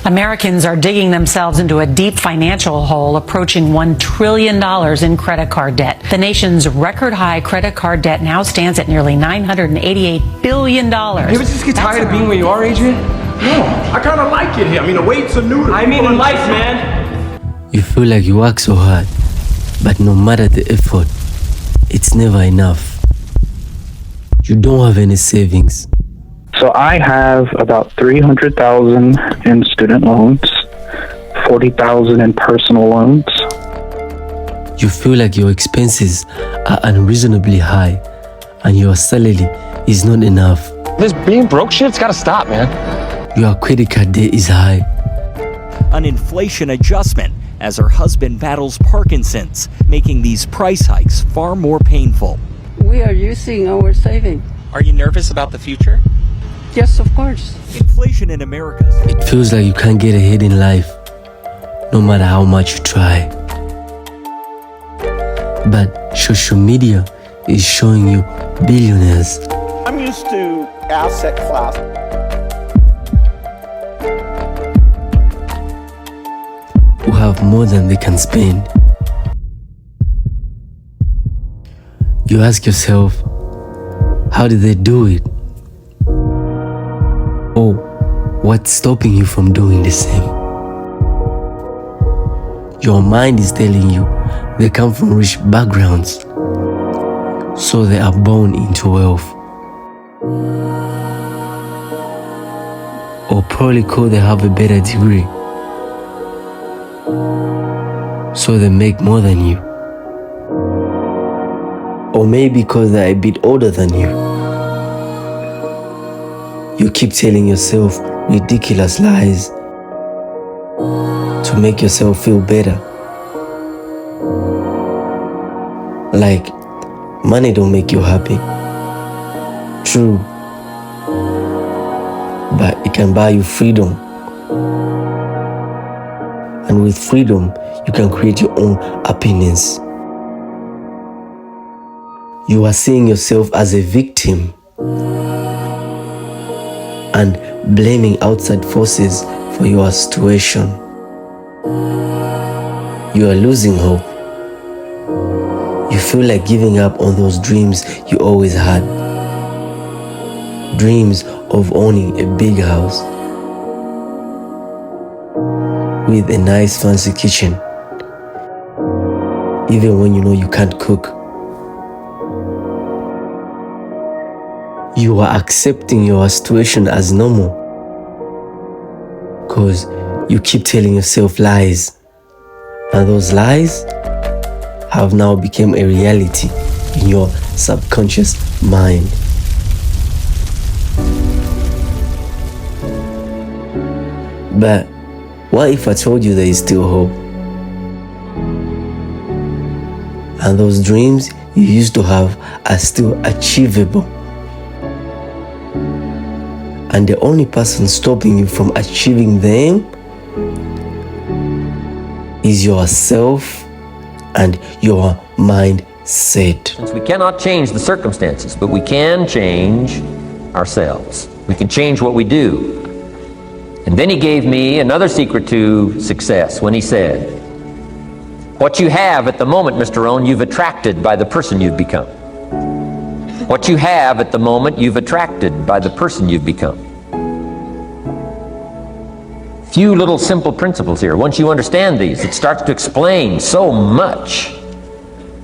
Americans are digging themselves into a deep financial hole approaching $1 trillion in credit card debt. The nation's record high credit card debt now stands at nearly $988 billion. You ever just get tired of being where you are, Adrian? No, I kind of like it here. I mean, the weights are new. I mean, in life, man. You feel like you work so hard, but no matter the effort, it's never enough. You don't have any savings. So I have about $300,000 in student loans, $40,000 in personal loans. You feel like your expenses are unreasonably high and your salary is not enough. This being broke shit's gotta stop, man. Your credit card debt is high. An inflation adjustment as her husband battles Parkinson's, making these price hikes far more painful. We are using our savings. Are you nervous about the future? Yes, of course. Inflation in America. It feels like you can't get ahead in life, no matter how much you try. But social media is showing you billionaires. I'm used to asset class. Who have more than they can spend. You ask yourself, how did they do it? Or what's stopping you from doing the same? Your mind is telling you they come from rich backgrounds, so they are born into wealth. Or probably because they have a better degree, so they make more than you. Or maybe because they're a bit older than you. You keep telling yourself ridiculous lies to make yourself feel better. Like, money don't make you happy. True. But it can buy you freedom. And with freedom, you can create your own happiness. You are seeing yourself as a victim and blaming outside forces for your situation. You are losing hope. You feel like giving up on those dreams you always had. Dreams of owning a big house with a nice fancy kitchen, even when you know you can't cook. You are accepting your situation as normal because you keep telling yourself lies, and those lies have now become a reality in your subconscious mind. But what if I told you there is still hope? And those dreams you used to have are still achievable. And the only person stopping you from achieving them is yourself and your mindset. Since we cannot change the circumstances, but we can change ourselves. We can change what we do. And then he gave me another secret to success when he said, what you have at the moment, Mr. Rohn, you've attracted by the person you've become. What you have at the moment, you've attracted by the person you've become. Few little simple principles here. Once you understand these, it starts to explain so much.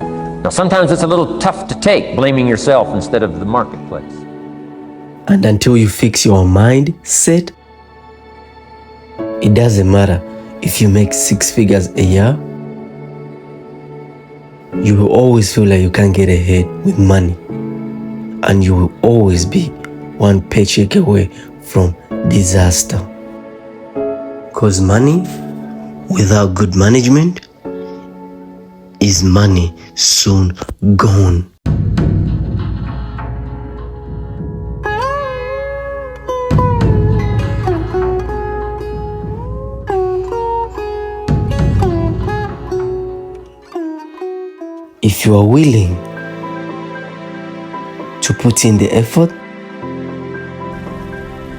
Now, sometimes it's a little tough to take, blaming yourself instead of the marketplace. And until you fix your mindset, it doesn't matter if you make 6 figures a year. You will always feel like you can't get ahead with money. And you will always be one paycheck away from disaster. Because money without good management is money soon gone. If you are willing to put in the effort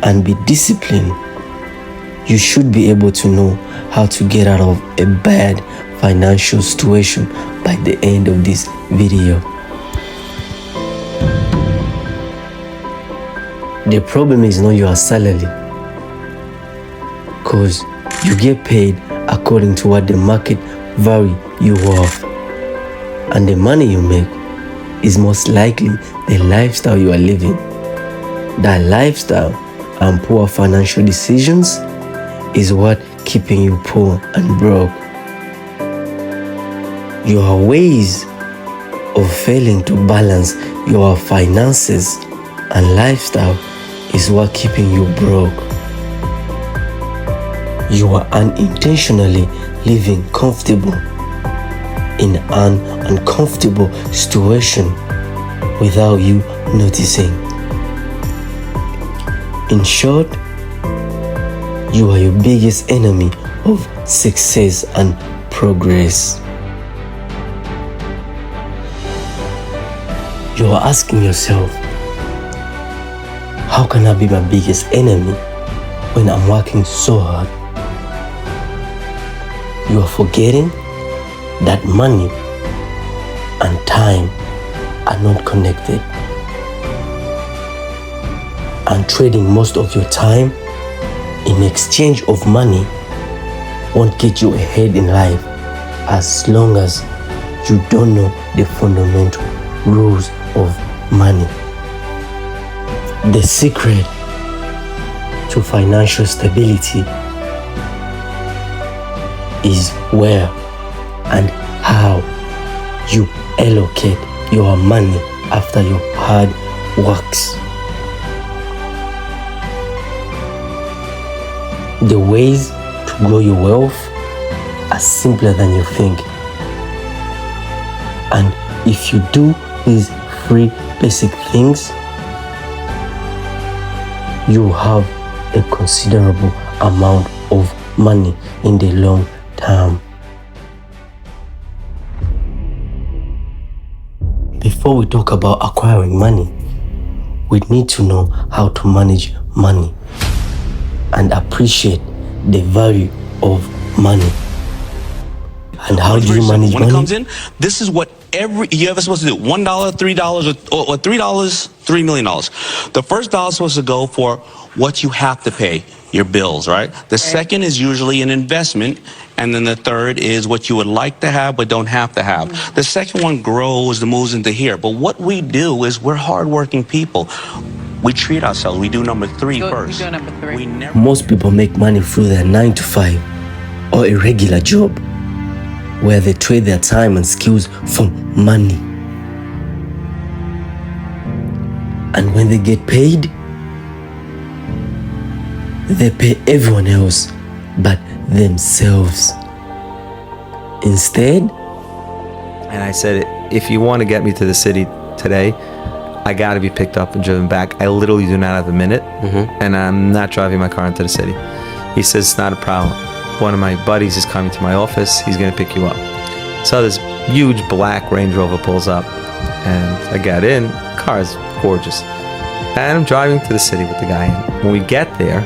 and be disciplined you should be able to know how to get out of a bad financial situation by the end of this video. The problem is not your salary, cause you get paid according to what the market value you worth, and the money you make is most likely the lifestyle you are living. That lifestyle and poor financial decisions is what keeping you poor and broke. Your ways of failing to balance your finances and lifestyle is what keeping you broke. You are unintentionally living comfortable in an uncomfortable situation without you noticing. In short, you are your biggest enemy of success and progress. You are asking yourself, how can I be my biggest enemy when I'm working so hard? You are forgetting that money and time are not connected. And trading most of your time in exchange of money won't get you ahead in life as long as you don't know the fundamental rules of money. The secret to financial stability is where and how you allocate your money after your hard works. The ways to grow your wealth are simpler than you think. And if you do these 3 basic things, you have a considerable amount of money in the long term. Before we talk about acquiring money, we need to know how to manage money and appreciate the value of money. And how do you manage when money? When it comes in, this is what you're ever supposed to do. $1, $3, or $3, $3 million. The first dollar is supposed to go for what you have to pay, your bills, right? The second is usually an investment, and then the third is what you would like to have but don't have to have. The second one grows and moves into here. But what we do is we're hardworking people. We treat ourselves. We do number 3 first. You do number 3. We never. Most people make money through their 9 to 5 or a regular job where they trade their time and skills for money. And when they get paid, they pay everyone else but themselves. Instead, and I said, if you want to get me to the city today, I got to be picked up and driven back. I literally do not have a minute, and I'm not driving my car into the city. He says, it's not a problem. One of my buddies is coming to my office. He's going to pick you up. So this huge black Range Rover pulls up, and I get in. The car is gorgeous. And I'm driving to the city with the guy. And when we get there,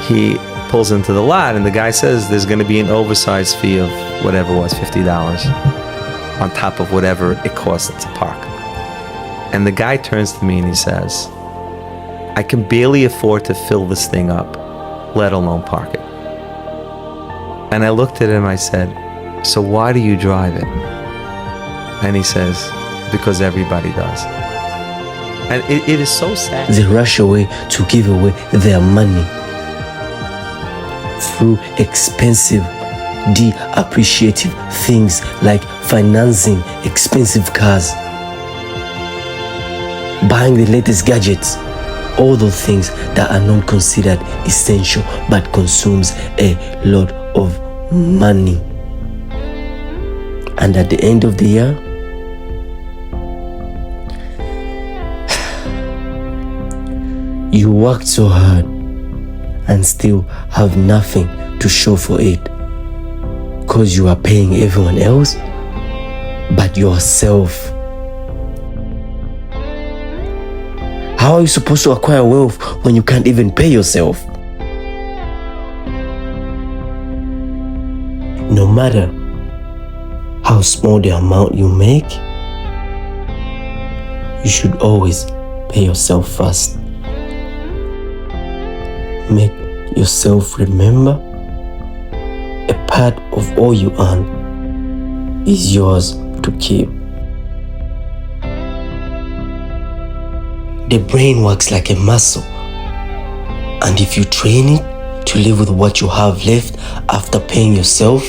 he pulls into the lot, and the guy says there's going to be an oversized fee of whatever it was, $50 on top of whatever it costs to park. And the guy turns to me and he says, I can barely afford to fill this thing up, let alone park it. And I looked at him, I said, so why do you drive it? And he says, because everybody does. And it is so sad. they rush away to give away their money through expensive, depreciative things like financing expensive cars, buying the latest gadgets, all those things that are not considered essential but consumes a lot of money. And at the end of the year, you worked so hard and still have nothing to show for it, because you are paying everyone else but yourself. How are you supposed to acquire wealth when you can't even pay yourself? No matter how small the amount you make, you should always pay yourself first. Make yourself remember a part of all you earn is yours to keep. The brain works like a muscle, and if you train it to live with what you have left after paying yourself,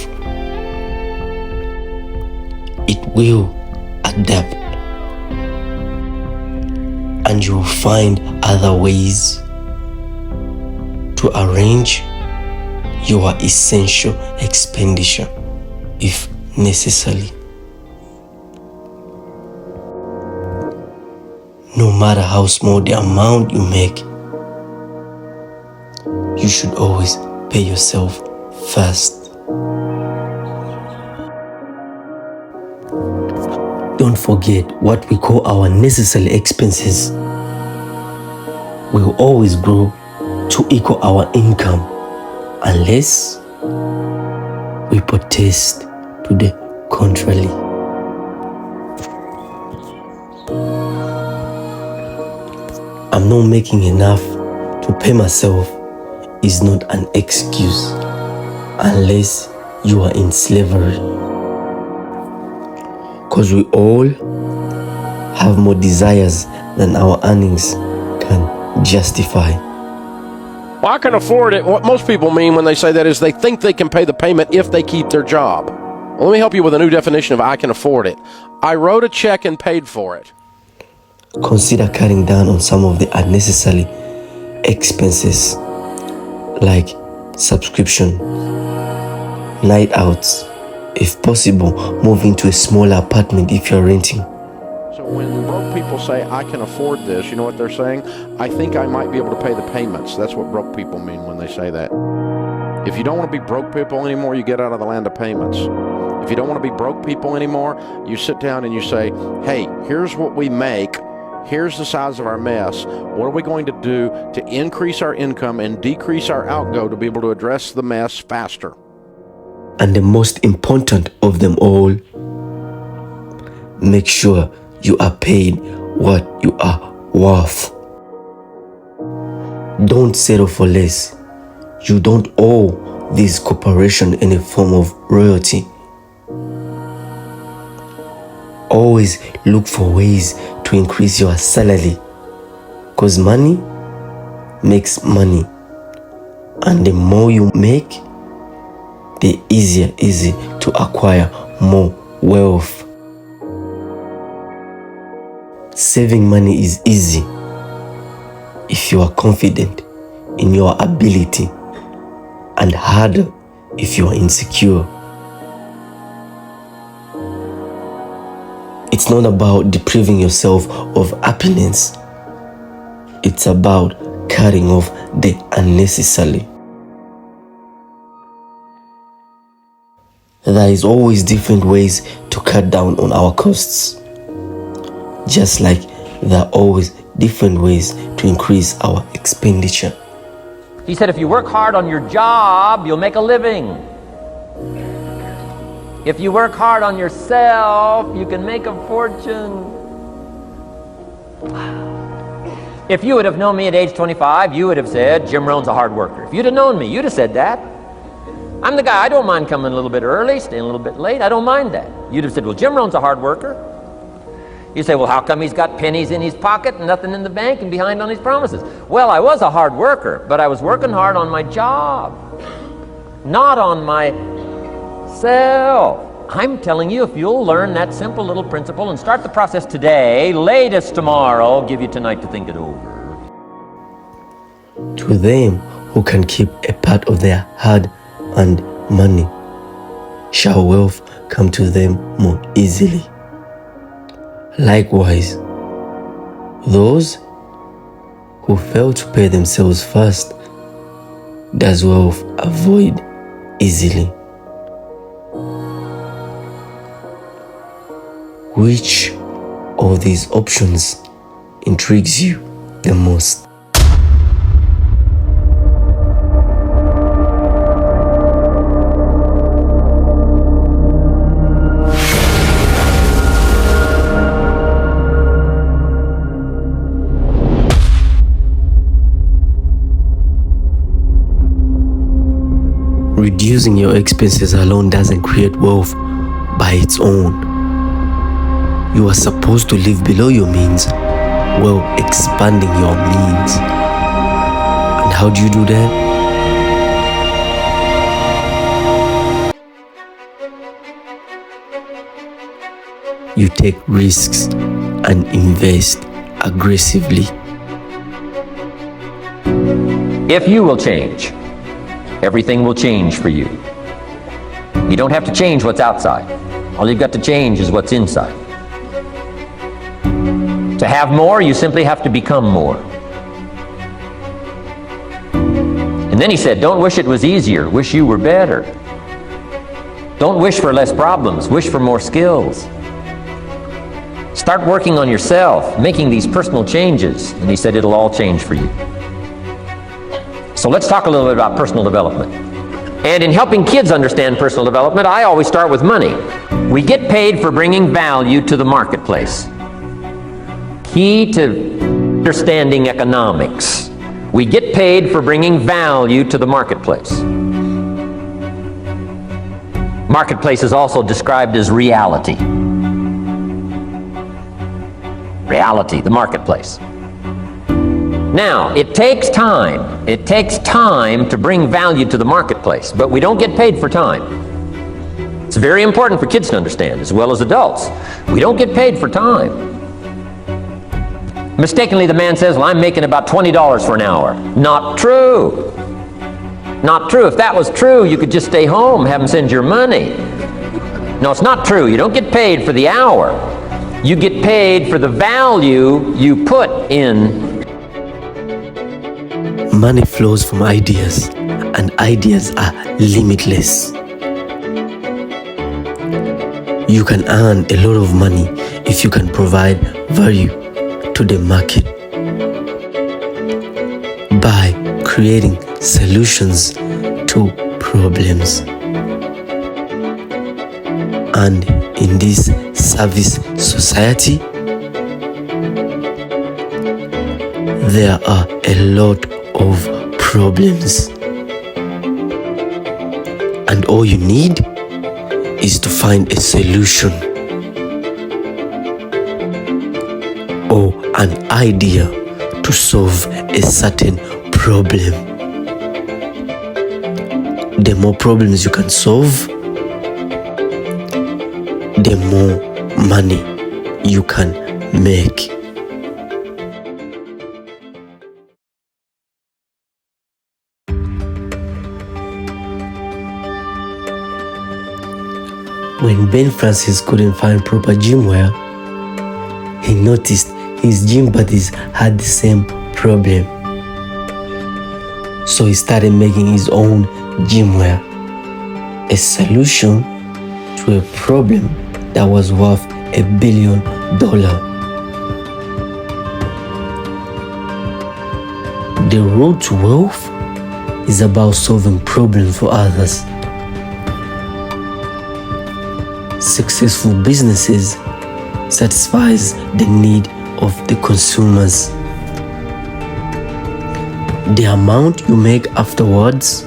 it will adapt, and you will find other ways to arrange your essential expenditure if necessary. No matter how small the amount you make, you should always pay yourself first. Don't forget what we call our necessary expenses will always grow to equal our income unless we protest to the contrary. I'm not making enough to pay myself is not an excuse unless you are in slavery. Because we all have more desires than our earnings can justify. Well, I can afford it. What most people mean when they say that is they think they can pay the payment if they keep their job. Well, let me help you with a new definition of I can afford it. I wrote a check and paid for it. Consider cutting down on some of the unnecessary expenses like subscription, night outs. If possible, move into a smaller apartment if you're renting. So when broke people say, I can afford this, you know what they're saying? I think I might be able to pay the payments. That's what broke people mean when they say that. If you don't want to be broke people anymore, you get out of the land of payments. If you don't want to be broke people anymore, you sit down and you say, hey, here's what we make. Here's the size of our mess. What are we going to do to increase our income and decrease our outgo to be able to address the mess faster? And the most important of them all, make sure you are paid what you are worth. Don't settle for less. You don't owe this corporation any form of royalty. Always look for ways to increase your salary, because money makes money, and the more you make, the easier is it to acquire more wealth. Saving money is easy if you are confident in your ability, and harder if you are insecure. It's not about depriving yourself of happiness. It's about cutting off the unnecessary. There is always different ways to cut down on our costs. Just like there are always different ways to increase our expenditure. He said, if you work hard on your job, you'll make a living. If you work hard on yourself, you can make a fortune. If you would have known me at age 25, you would have said, Jim Rohn's a hard worker. If you'd have known me, you'd have said that. I'm the guy, I don't mind coming a little bit early, staying a little bit late, I don't mind that. You'd have said, well, Jim Rohn's a hard worker. You say, well, how come he's got pennies in his pocket and nothing in the bank and behind on his promises? Well, I was a hard worker, but I was working hard on my job, not on myself. I'm telling you, if you'll learn that simple little principle and start the process today, latest tomorrow, I'll give you tonight to think it over. To them who can keep a part of their hard-earned money, shall wealth come to them more easily. Likewise, those who fail to pay themselves first, does wealth avoid easily. Which of these options intrigues you the most? reducing your expenses alone doesn't create wealth by its own. You are supposed to live below your means while expanding your means. And how do you do that? You take risks and invest aggressively. If you will change, everything will change for you. You don't have to change what's outside. All you've got to change is what's inside. To have more, you simply have to become more. And then he said, don't wish it was easier, wish you were better. Don't wish for less problems, wish for more skills. Start working on yourself, making these personal changes. And he said it'll all change for you. So let's talk a little bit about personal development. And in helping kids understand personal development, I always start with money. We get paid for bringing value to the marketplace. Key to understanding economics. We get paid for bringing value to the marketplace. Marketplace is also described as reality. Reality, the marketplace. Now, it takes time. It takes time to bring value to the marketplace, but we don't get paid for time. It's very important for kids to understand, as well as adults. We don't get paid for time. Mistakenly, the man says, well, I'm making about $20 for an hour. Not true. Not true. If that was true, you could just stay home, have them send your money. No, it's not true. You don't get paid for the hour. You get paid for the value you put in. Money flows from ideas, and ideas are limitless. You can earn a lot of money if you can provide value to the market by creating solutions to problems. And in this service society, there are a lot of problems, and all you need is to find a solution or an idea to solve a certain problem. The more problems you can solve, the more money you can make. When Ben Francis couldn't find proper gym wear, he noticed his gym buddies had the same problem. So he started making his own gym wear, a solution to a problem that was worth $1 billion. The road to wealth is about solving problems for others. Successful businesses satisfies the need of the consumers. The amount you make afterwards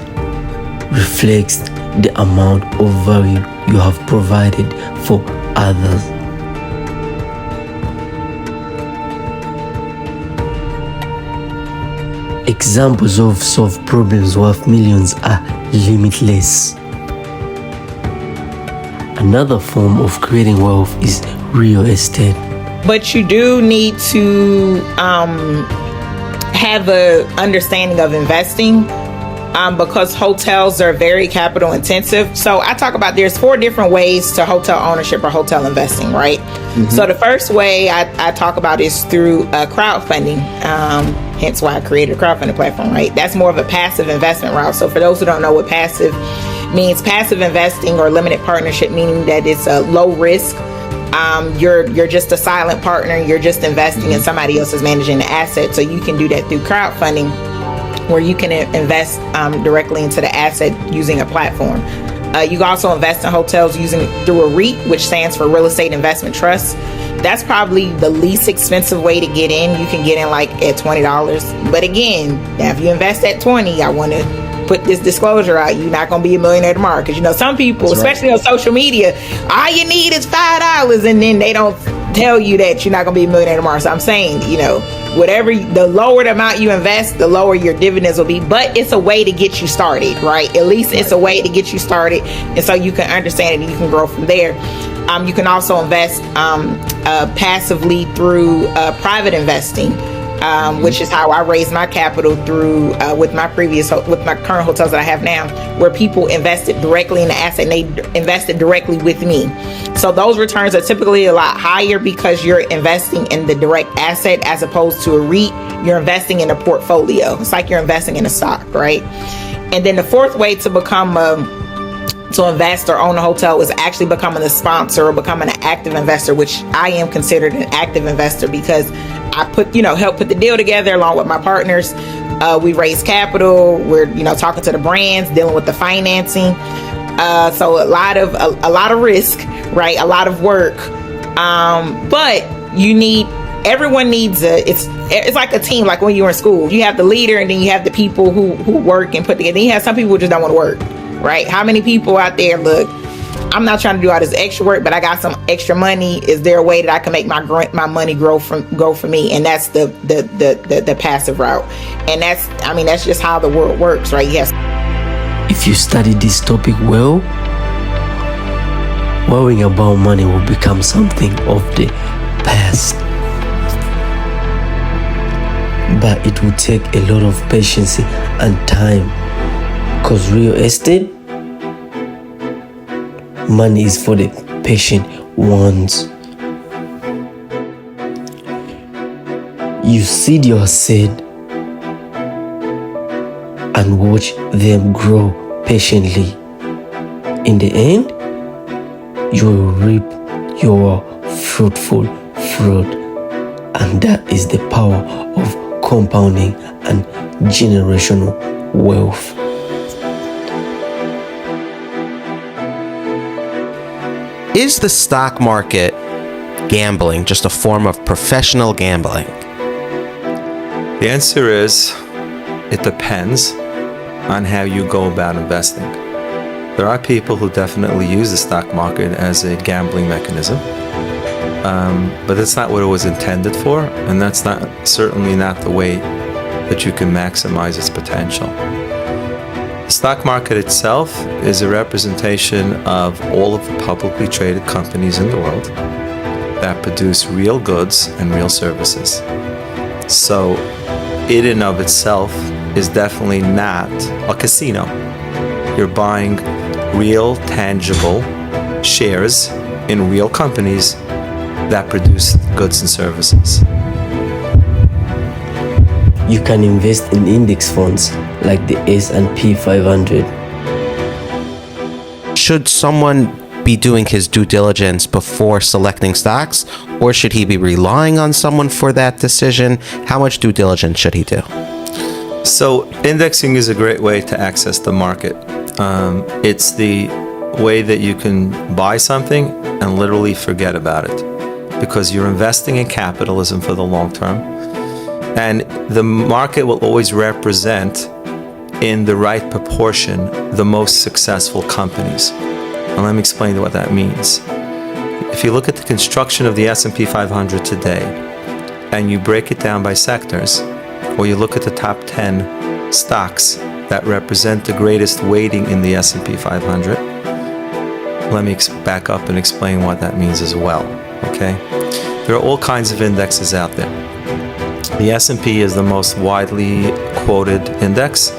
reflects the amount of value you have provided for others. Examples of solved problems worth millions are limitless. Another form of creating wealth is real estate. But you do need to have an understanding of investing because hotels are very capital intensive. So I talk about there's 4 different ways to hotel ownership or hotel investing, right? Mm-hmm. So the first way I talk about is through crowdfunding. Hence why I created a crowdfunding platform, right? That's more of a passive investment route. So for those who don't know what passive means, passive investing or limited partnership, meaning that it's a low risk. You're just a silent partner. You're just investing and somebody else is managing the asset. So you can do that through crowdfunding, where you can invest directly into the asset using a platform. You can also invest in hotels through a REIT, which stands for Real Estate Investment Trust. That's probably the least expensive way to get in. You can get in like at $20. But again, now if you invest at $20, I want to put this disclosure out. You're not going to be a millionaire tomorrow. Because, you know, some people, especially on social media, all you need is $5, and then they don't tell you that you're not going to be a millionaire tomorrow. So I'm saying, you know, the lower the amount you invest, the lower your dividends will be. But it's a way to get you started, right? At least it's a way to get you started. And so you can understand it and you can grow from there. You can also invest passively through private investing, which is how I raised my capital through with my current hotels that I have now, where people invested directly in the asset and they invested directly with me. So those returns are typically a lot higher because you're investing in the direct asset as opposed to a REIT. You're investing in a portfolio. It's like you're investing in a stock, right? And then the fourth way to become to invest or own a hotel is actually becoming a sponsor or becoming an active investor, which I am considered an active investor because I help put the deal together along with my partners. We raise capital. We're, talking to the brands, dealing with the financing. So a lot of risk, right? A lot of work. But everyone needs it's like a team, like when you were in school. You have the leader and then you have the people who work and put together. Then you have some people who just don't want to work. Right? How many people out there, look, I'm not trying to do all this extra work, but I got some extra money. Is there a way that I can make my money grow for me? And that's the passive route. And that's just how the world works, right? Yes. If you study this topic well, worrying about money will become something of the past. But it will take a lot of patience and time. Because real estate, money is for the patient ones. You seed your seed and watch them grow patiently. In the end, you will reap your fruitful fruit. And that is the power of compounding and generational wealth. Is the stock market gambling just a form of professional gambling? The answer is, it depends on how you go about investing. There are people who definitely use the stock market as a gambling mechanism, but that's not what it was intended for, and that's certainly not the way that you can maximize its potential. The stock market itself is a representation of all of the publicly traded companies in the world that produce real goods and real services. So it in of itself is definitely not a casino. You're buying real, tangible shares in real companies that produce goods and services. You can invest in index funds like the S&P 500. Should someone be doing his due diligence before selecting stocks, or should he be relying on someone for that decision? How much due diligence should he do? So indexing is a great way to access the market. It's the way that you can buy something and literally forget about it, because you're investing in capitalism for the long term. And the market will always represent, in the right proportion, the most successful companies. And let me explain what that means. If you look at the construction of the S&P 500 today, and you break it down by sectors, or you look at the top 10 stocks that represent the greatest weighting in the S&P 500, let me back up and explain what that means as well, okay? There are all kinds of indexes out there. The S&P is the most widely quoted index.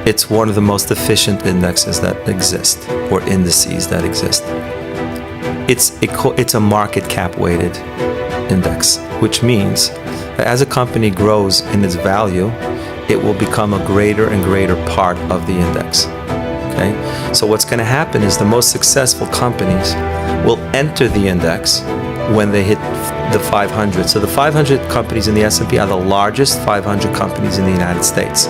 It's one of the most efficient indexes that exist, or indices that exist. It's a market cap weighted index, which means that as a company grows in its value, it will become a greater and greater part of the index. Okay? So what's going to happen is the most successful companies will enter the index when they hit the 500. So the 500 companies in the S&P are the largest 500 companies in the United States.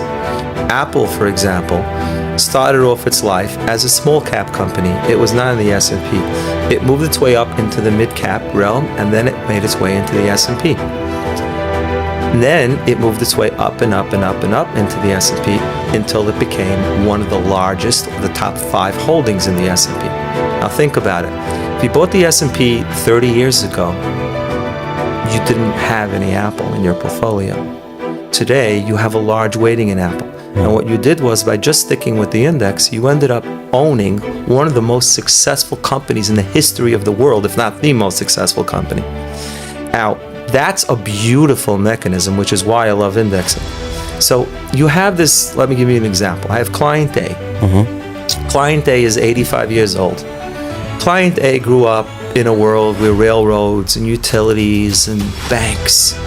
Apple, for example, started off its life as a small cap company. It was not in the S&P. It moved its way up into the mid cap realm, and then it made its way into the S&P. Then it moved its way up and up and up and up into the S&P, until it became one of the largest, the top 5 holdings in the S&P. Now think about it. If you bought the S&P 30 years ago, you didn't have any Apple in your portfolio. Today, you have a large weighting in Apple. And what you did was, by just sticking with the index, you ended up owning one of the most successful companies in the history of the world, if not the most successful company. Now, that's a beautiful mechanism, which is why I love indexing. So you have this, let me give you an example. I have Client A. Client A is 85 years old. Client A grew up in a world where railroads and utilities and banks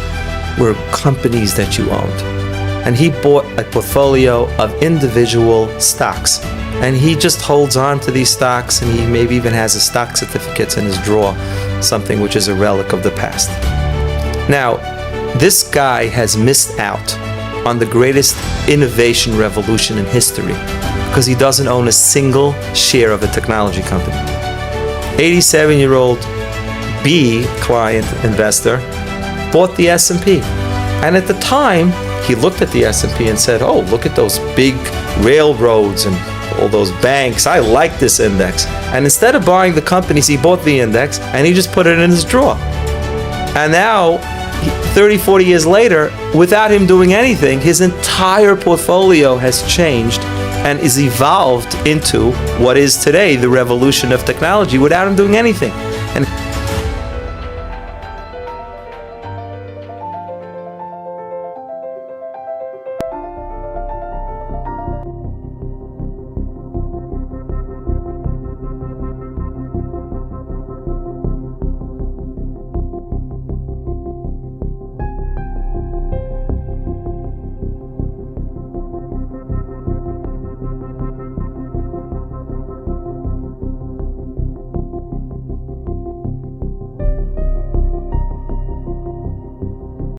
were companies that you owned. And he bought a portfolio of individual stocks. And he just holds on to these stocks, and he maybe even has his stock certificates in his drawer, something which is a relic of the past. Now, this guy has missed out on the greatest innovation revolution in history because he doesn't own a single share of a technology company. 87-year-old B client investor bought the S&P. And at the time, he looked at the S&P and said, oh, look at those big railroads and all those banks. I like this index. And instead of buying the companies, he bought the index and he just put it in his drawer. And now, 30, 40 years later, without him doing anything, his entire portfolio has changed and is evolved into what is today the revolution of technology without him doing anything.